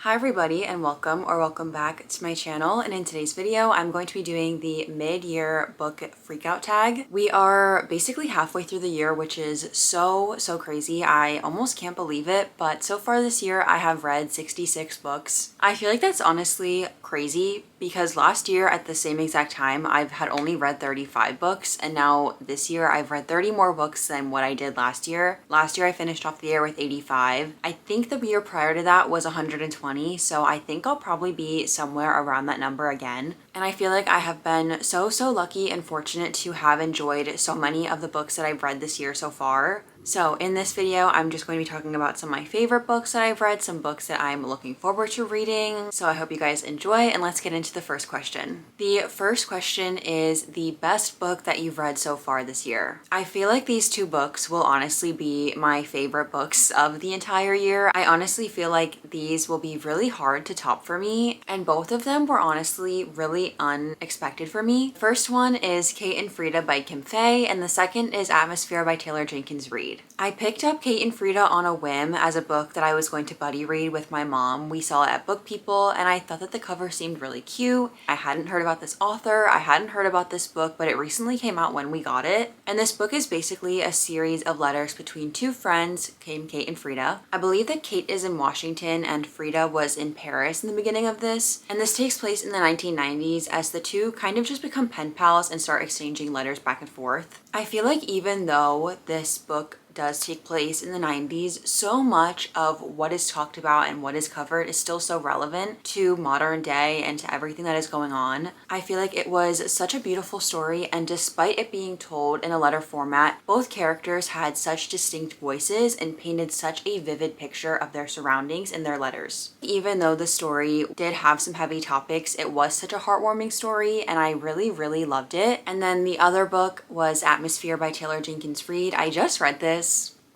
Hi everybody and welcome back to my channel, and in today's video I'm going to be doing the mid-year book freakout tag. We are basically halfway through the year, which is so crazy. I almost can't believe it, but so far this year I have read 66 books. I feel like that's honestly crazy because last year at the same exact time I've had only read 35 books, and now this year I've read 30 more books than what I did last year. Last year I finished off the year with 85. I think the year prior to that was 120. So I think I'll probably be somewhere around that number again. And I feel like I have been so lucky and fortunate to have enjoyed so many of the books that I've read this year so far. So in this video, I'm just going to be talking about some of my favorite books that I've read, some books that I'm looking forward to reading. So I hope you guys enjoy, and let's get into the first question. The first question is the best book that you've read so far this year. I feel like these two books will honestly be my favorite books of the entire year. I honestly feel like these will be really hard to top for me, and both of them were honestly really unexpected for me. First one is Kate and Frida by Kim Fay, and the second is Atmosphere by Taylor Jenkins Reid. I picked up Kate and Frida on a whim as a book that I was going to buddy read with my mom. We saw it at Book People, and I thought that the cover seemed really cute. I hadn't heard about this author, I hadn't heard about this book, but it recently came out when we got it. And this book is basically a series of letters between two friends, Kate and Frida. I believe that Kate is in Washington and Frida was in Paris in the beginning of this. And this takes place in the 1990s as the two kind of just become pen pals and start exchanging letters back and forth. I feel like even though this book does take place in the 90s, so much of what is talked about and what is covered is still so relevant to modern day and to everything that is going on. I feel like it was such a beautiful story, and despite it being told in a letter format, both characters had such distinct voices and painted such a vivid picture of their surroundings in their letters. Even though the story did have some heavy topics, it was such a heartwarming story and I really loved it. And then the other book was Atmosphere by Taylor Jenkins Reid. I just read this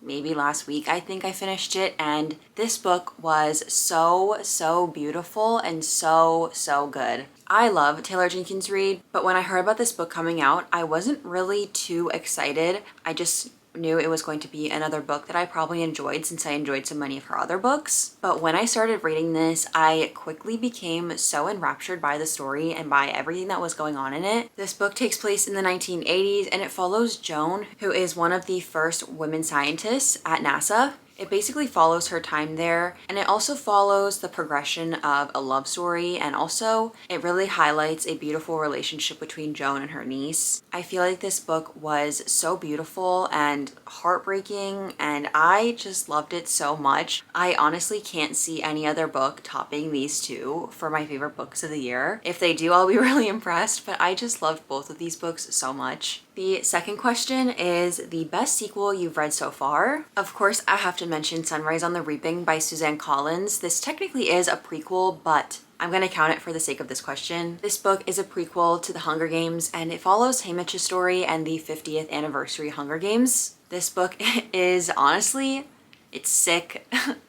maybe last week. I think I finished it, and this book was so beautiful and so good. I love Taylor Jenkins Reid, but when I heard about this book coming out, I wasn't really too excited. I just knew it was going to be another book that I probably enjoyed since I enjoyed so many of her other books. But when I started reading this, I quickly became so enraptured by the story and by everything that was going on in it. This book takes place in the 1980s, and it follows Joan, who is one of the first women scientists at NASA. It basically follows her time there, and it also follows the progression of a love story, and also it really highlights a beautiful relationship between Joan and her niece. I feel like this book was so beautiful and heartbreaking, and I just loved it so much. I honestly can't see any other book topping these two for my favorite books of the year. If they do, I'll be really impressed, but I just loved both of these books so much. The second question is the best sequel you've read so far. Of course, I have to mention Sunrise on the Reaping by Suzanne Collins. This technically is a prequel, but I'm going to count it for the sake of this question. This book is a prequel to The Hunger Games, and it follows Haymitch's story and the 50th anniversary Hunger Games. This book is honestly, it's sick.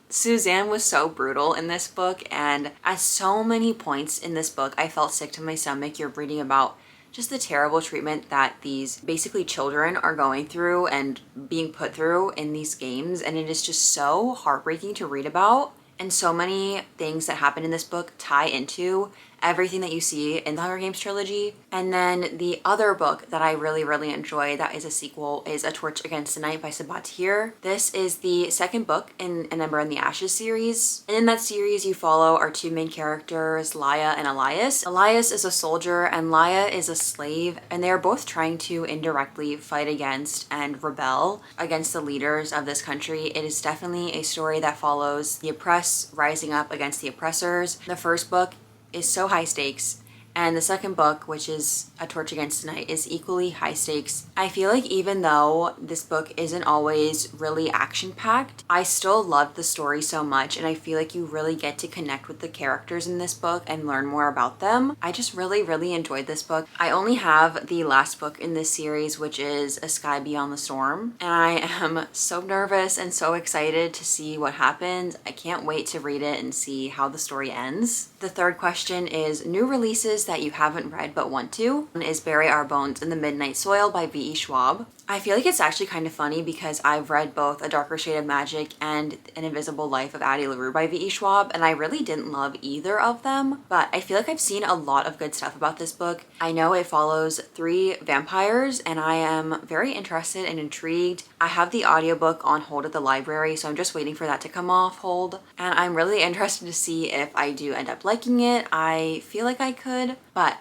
Suzanne was so brutal in this book, and at so many points in this book, I felt sick to my stomach. You're reading about just the terrible treatment that these basically children are going through and being put through in these games, and it is just so heartbreaking to read about. And so many things that happen in this book tie into everything that you see in the Hunger Games trilogy. And then the other book that I really enjoy that is a sequel is A Torch Against the Night by Sabaa Tahir. This is the second book in An Ember in the Ashes series. And in that series, you follow our two main characters, Laia and Elias. Elias is a soldier and Laia is a slave, and they are both trying to indirectly fight against and rebel against the leaders of this country. It is definitely a story that follows the oppressed rising up against the oppressors. The first book is so high stakes, and the second book, which is A Torch Against the Night, is equally high stakes. I feel like even though this book isn't always really action-packed, I still loved the story so much, and I feel like you really get to connect with the characters in this book and learn more about them. I just really enjoyed this book. I only have the last book in this series, which is A Sky Beyond the Storm, and I am so nervous and so excited to see what happens. I can't wait to read it and see how the story ends. The third question is new releases that you haven't read but want to. One is Bury Our Bones in the Midnight Soil by V.E. Schwab. I feel like it's actually kind of funny because I've read both A Darker Shade of Magic and An Invisible Life of Addie LaRue by V.E. Schwab, and I really didn't love either of them, but I feel like I've seen a lot of good stuff about this book. I know it follows 3 vampires, and I am very interested and intrigued. I have the audiobook on hold at the library, so I'm just waiting for that to come off hold, and I'm really interested to see if I do end up liking it. I feel like I could, but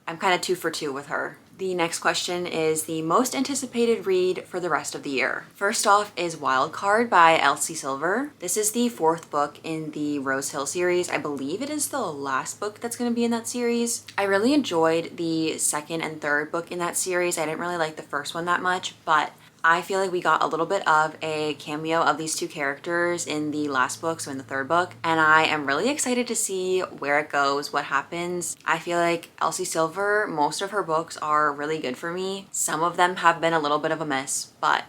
I'm kind of 2 for 2 with her. The next question is the most anticipated read for the rest of the year. First off is Wildcard by Elsie Silver. This is the 4th book in the Rose Hill series. I believe it is the last book that's going to be in that series. I really enjoyed the 2nd and 3rd book in that series. I didn't really like the first one that much, but I feel like we got a little bit of a cameo of these 2 characters in the last book, so in the 3rd book, and I am really excited to see where it goes, what happens. I feel like Elsie Silver, most of her books are really good for me. Some of them have been a little bit of a miss, but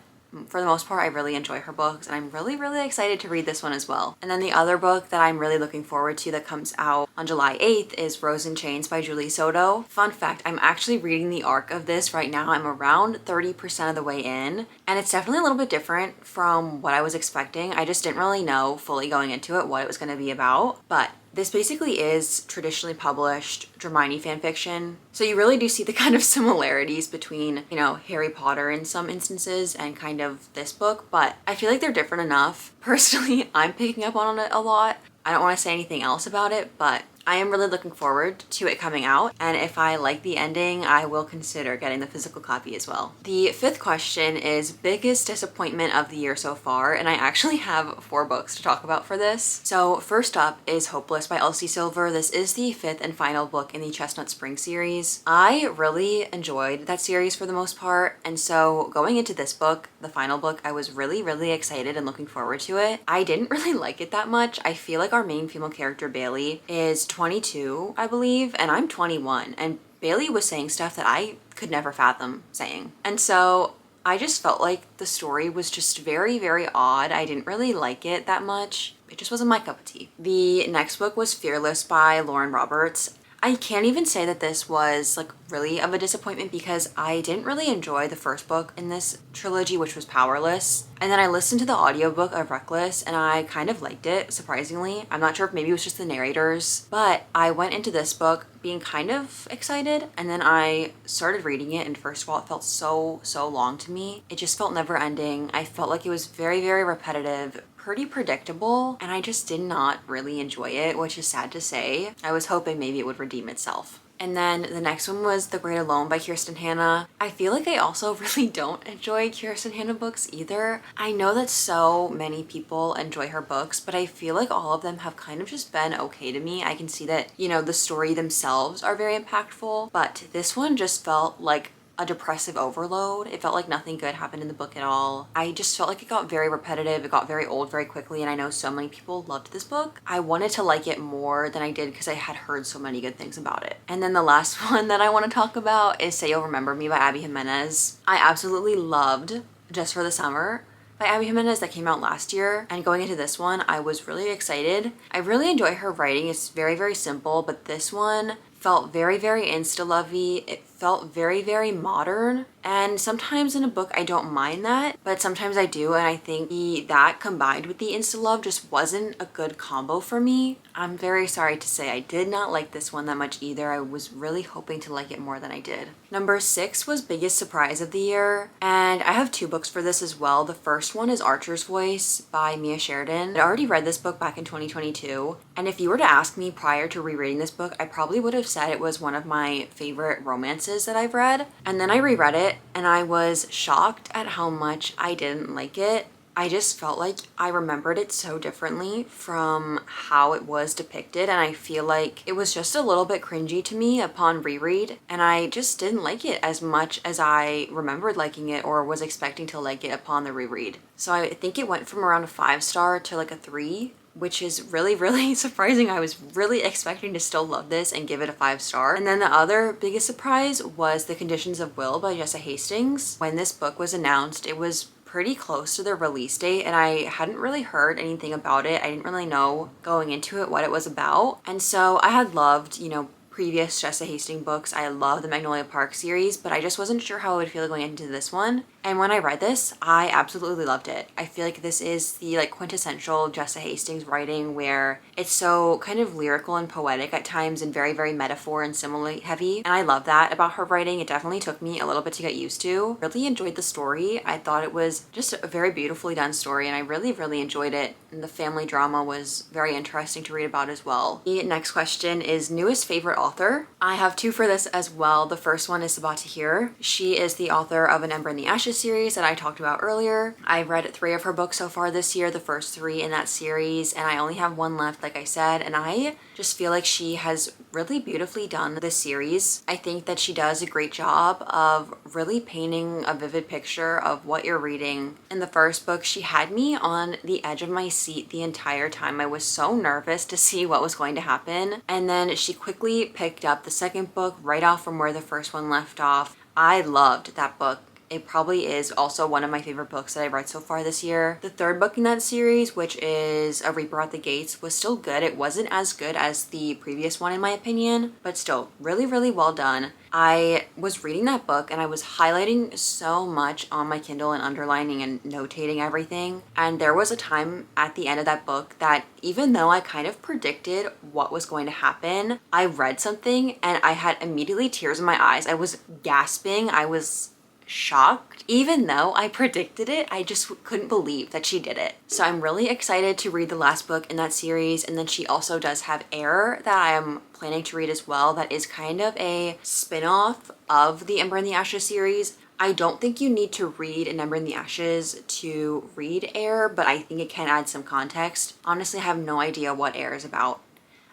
for the most part, I really enjoy her books, and I'm really excited to read this one as well. And then the other book that I'm really looking forward to that comes out on July 8th is Rose in Chains by Julie Soto. Fun fact, I'm actually reading the arc of this right now. I'm around 30% of the way in, and it's definitely a little bit different from what I was expecting. I just didn't really know fully going into it what it was going to be about, but this basically is traditionally published Hermione fanfiction. So you really do see the kind of similarities between, you know, Harry Potter in some instances and kind of this book, but I feel like they're different enough. Personally, I'm picking up on it a lot. I don't want to say anything else about it, but I am really looking forward to it coming out, and if I like the ending, I will consider getting the physical copy as well. The 5th question is biggest disappointment of the year so far, and I actually have 4 books to talk about for this. So first up is Hopeless by Elsie Silver. This is the 5th and final book in the Chestnut Spring series. I really enjoyed that series for the most part, and so going into this book, the final book, I was really excited and looking forward to it. I didn't really like it that much. I feel like our main female character, Bailey, is 22, I believe, and I'm 21, and Bailey was saying stuff that I could never fathom saying. And so I just felt like the story was just very odd. I didn't really like it that much. It just wasn't my cup of tea. The next book was Fearless by Lauren Roberts. I can't even say that this was like really of a disappointment because I didn't really enjoy the first book in this trilogy, which was Powerless. And then I listened to the audiobook of Reckless and I kind of liked it, surprisingly. I'm not sure if maybe it was just the narrators, but I went into this book being kind of excited, and then I started reading it, and first of all, it felt so long to me. It just felt never ending. I felt like it was very repetitive, pretty predictable, and I just did not really enjoy it, which is sad to say. I was hoping maybe it would redeem itself. And then the next one was The Great Alone by Kirsten Hanna. I feel like I also really don't enjoy Kirsten Hanna books either. I know that so many people enjoy her books, but I feel like all of them have kind of just been okay to me. I can see that, you know, the story themselves are very impactful, but this one just felt like a depressive overload. It felt like nothing good happened in the book at all. I just felt like it got very repetitive. It got very old very quickly, and I know so many people loved this book. I wanted to like it more than I did because I had heard so many good things about it. And then the last one that I want to talk about is Say You'll Remember Me by Abby Jimenez. I absolutely loved Just for the Summer by Abby Jimenez that came out last year, and going into this one, I was really excited. I really enjoy her writing. It's very simple, but this one felt very insta-lovey. It felt very modern, and sometimes in a book I don't mind that, but sometimes I do, and I think that combined with the insta-love just wasn't a good combo for me. I'm very sorry to say I did not like this one that much either. I was really hoping to like it more than I did. Number 6 was Biggest Surprise of the Year, and I have 2 books for this as well. The first one is Archer's Voice by Mia Sheridan. I already read this book back in 2022, and if you were to ask me prior to rereading this book, I probably would have said it was one of my favorite romances that I've read. And then I reread it and I was shocked at how much I didn't like it. I just felt like I remembered it so differently from how it was depicted, and I feel like it was just a little bit cringy to me upon reread, and I just didn't like it as much as I remembered liking it or was expecting to like it upon the reread. So I think it went from around a 5-star to like a 3, which is really surprising. I was really expecting to still love this and give it a 5-star. And then the other biggest surprise was The Conditions of Will by Jessa Hastings. When this book was announced, it was pretty close to the release date, and I hadn't really heard anything about it. I didn't really know going into it what it was about. And so I had loved, you know, previous Jessa Hastings books. I love the Magnolia Park series, but I just wasn't sure how I would feel going into this one. And when I read this, I absolutely loved it. I feel like this is the like quintessential Jessa Hastings writing where it's so kind of lyrical and poetic at times and very, very metaphor and simile heavy. And I love that about her writing. It definitely took me a little bit to get used to. Really enjoyed the story. I thought it was just a very beautifully done story and I really, really enjoyed it. And the family drama was very interesting to read about as well. The next question is newest favorite author. I have two for this as well. The first one is Sabaa Tahir. She is the author of An Ember in the Ashes series that I talked about earlier. I've read 3 of her books so far this year, the first 3 in that series, and I only have 1 left, like I said, and I just feel like she has really beautifully done this series. I think that she does a great job of really painting a vivid picture of what you're reading. In the first book, she had me on the edge of my seat the entire time. I was so nervous to see what was going to happen. And then she quickly picked up the second book right off from where the first one left off. I loved that book. It probably is also one of my favorite books that I've read so far this year. The third book in that series, which is A Reaper at the Gates, was still good. It wasn't as good as the previous one in my opinion, but still really, really well done. I was reading that book and I was highlighting so much on my Kindle and underlining and notating everything. And there was a time at the end of that book that even though I kind of predicted what was going to happen, I read something and I had immediately tears in my eyes. I was gasping. I was shocked. Even though I predicted it, I just couldn't believe that she did it. So I'm really excited to read the last book in that series. And then she also does have Air that I am planning to read as well. That is kind of a spin-off of the Ember in the Ashes series. I don't think you need to read An Ember in the Ashes to read Air, but I think it can add some context. Honestly, I have no idea what Air is about.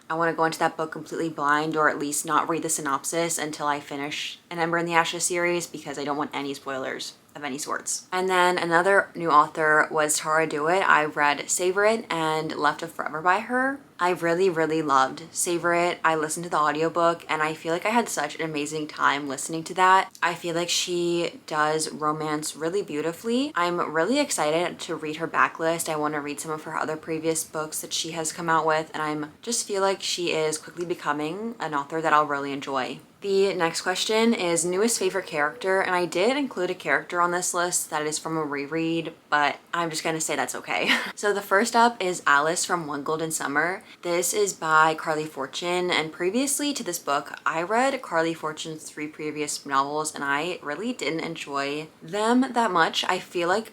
I want to go into that book completely blind or at least not read the synopsis until I finish An Ember in the Ashes series because I don't want any spoilers of any sorts. And then another new author was Tara Dewitt. I read Savor It and Left of Forever by her. I really, really loved Savor It. I listened to the audiobook and I feel like I had such an amazing time listening to that. I feel like she does romance really beautifully. I'm really excited to read her backlist. I want to read some of her other previous books that she has come out with and I'm just feel like she is quickly becoming an author that I'll really enjoy. The next question is newest favorite character, and I did include a character on this list that is from a reread, but I'm just gonna say that's okay. So the first up is Alice from One Golden Summer. This is by Carly Fortune, and previously to this book, I read Carly Fortune's 3 previous novels, and I really didn't enjoy them that much. I feel like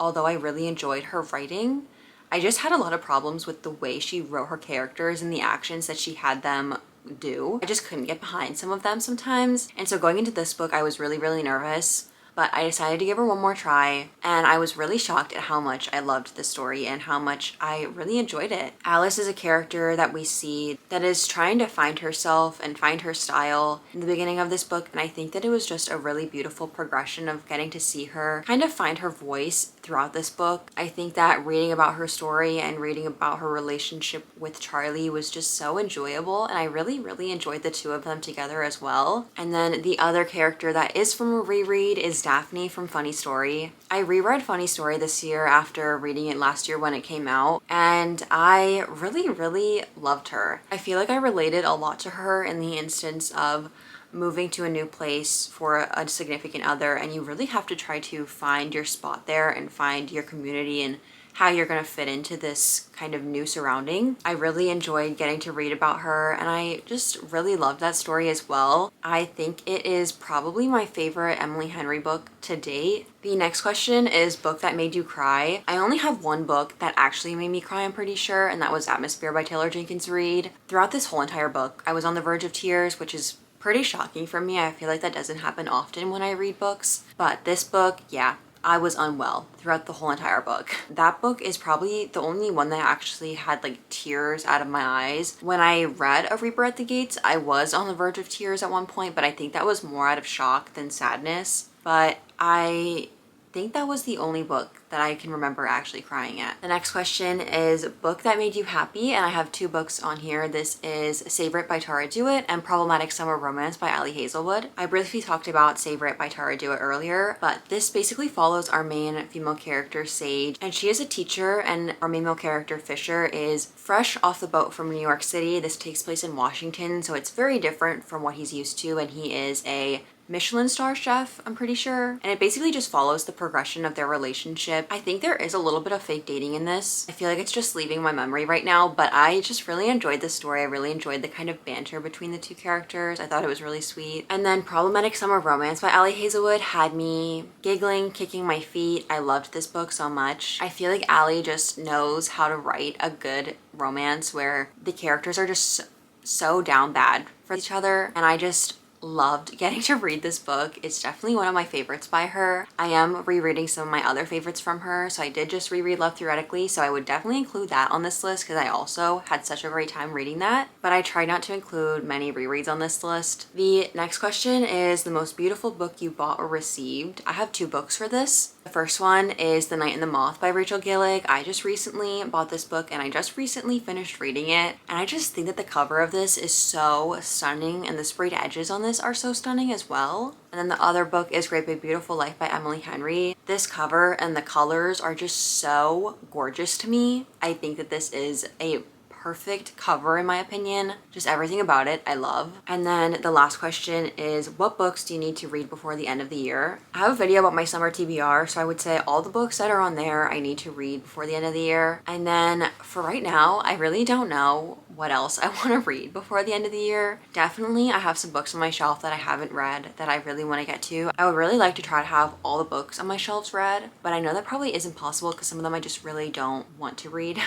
although I really enjoyed her writing, I just had a lot of problems with the way she wrote her characters and the actions that she had them do. I just couldn't get behind some of them sometimes. And so going into this book, I was really, really nervous. But I decided to give her one more try, and I was really shocked at how much I loved this story and how much I really enjoyed it. Alice is a character that we see that is trying to find herself and find her style in the beginning of this book, and I think that it was just a really beautiful progression of getting to see her kind of find her voice throughout this book. I think that reading about her story and reading about her relationship with Charlie was just so enjoyable, and I really, really enjoyed the 2 of them together as well. And then the other character that is from a reread is Daphne from Funny Story. I reread Funny Story this year after reading it last year when it came out, and I really, really loved her. I feel like I related a lot to her in the instance of moving to a new place for a significant other, and you really have to try to find your spot there and find your community and how you're going to fit into this kind of new surrounding. I really enjoyed getting to read about her and I just really loved that story as well. I think it is probably my favorite Emily Henry book to date. The next question is book that made you cry. I only have one book that actually made me cry, I'm pretty sure, and that was Atmosphere by Taylor Jenkins Reid. Throughout this whole entire book, I was on the verge of tears, which is pretty shocking for me. I feel like that doesn't happen often when I read books, but this book, yeah, I was unwell throughout the whole entire book. That book is probably the only one that actually had like tears out of my eyes. When I read A Reaper at the Gates, I was on the verge of tears at one point, but I think that was more out of shock than sadness. But I think that was the only book that I can remember actually crying at. The next question is book that made you happy, and I have 2 books on here. This is Savor It by Tara Dewitt and Problematic Summer Romance by Ali Hazelwood. I briefly talked about Savor It by Tara Dewitt earlier, but this basically follows our main female character, Sage, and she is a teacher, and our main male character, Fisher, is fresh off the boat from New York City. This takes place in Washington, so it's very different from what he's used to, and he is a Michelin star chef, I'm pretty sure. And it basically just follows the progression of their relationship. I think there is a little bit of fake dating in this. I feel like it's just leaving my memory right now, but I just really enjoyed the story. I really enjoyed the kind of banter between the two characters. I thought it was really sweet. And then Problematic Summer Romance by Ali Hazelwood had me giggling, kicking my feet. I loved this book so much. I feel like Ali just knows how to write a good romance where the characters are just so down bad for each other, and I just loved getting to read this book. It's definitely one of my favorites by her. I am rereading some of my other favorites from her, so I did just reread Love Theoretically, so I would definitely include that on this list because I also had such a great time reading that, but I tried not to include many rereads on this list. The next question is the most beautiful book you bought or received. I have 2 books for this. The first one is The Night and the Moth by Rachel Gillig. I just recently bought this book and I just recently finished reading it, and I just think that the cover of this is so stunning and the sprayed edges on this are so stunning as well. And then the other book is Great Big Beautiful Life by Emily Henry. This cover and the colors are just so gorgeous to me. I think that this is a perfect cover in my opinion. Just everything about it I love. And then the last question is, what books do you need to read before the end of the year? I have a video about my summer TBR, so I would say all the books that are on there I need to read before the end of the year. And then for right now, I really don't know what else I want to read before the end of the year. Definitely I have some books on my shelf that I haven't read that I really want to get to. I would really like to try to have all the books on my shelves read, but I know that probably isn't possible because some of them I just really don't want to read.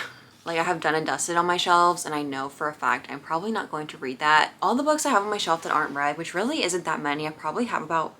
Like I have Done and Dusted on my shelves and I know for a fact I'm probably not going to read that. All the books I have on my shelf that aren't read, which really isn't that many, I probably have about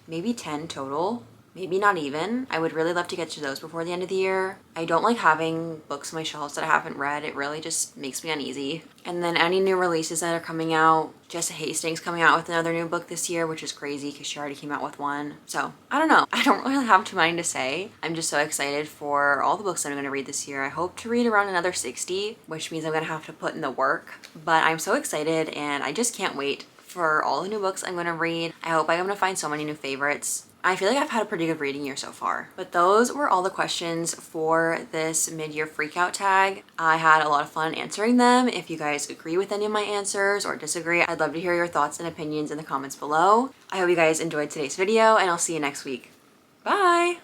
maybe 10 total. Maybe not even. I would really love to get to those before the end of the year. I don't like having books on my shelves that I haven't read. It really just makes me uneasy. And then any new releases that are coming out. Jessa Hastings coming out with another new book this year, which is crazy because she already came out with one. So I don't know. I don't really have too many to say. I'm just so excited for all the books that I'm going to read this year. I hope to read around another 60, which means I'm going to have to put in the work. But I'm so excited and I just can't wait for all the new books I'm going to read. I hope I'm going to find so many new favorites. I feel like I've had a pretty good reading year so far. But those were all the questions for this mid-year freakout tag. I had a lot of fun answering them. If you guys agree with any of my answers or disagree, I'd love to hear your thoughts and opinions in the comments below. I hope you guys enjoyed today's video and I'll see you next week. Bye!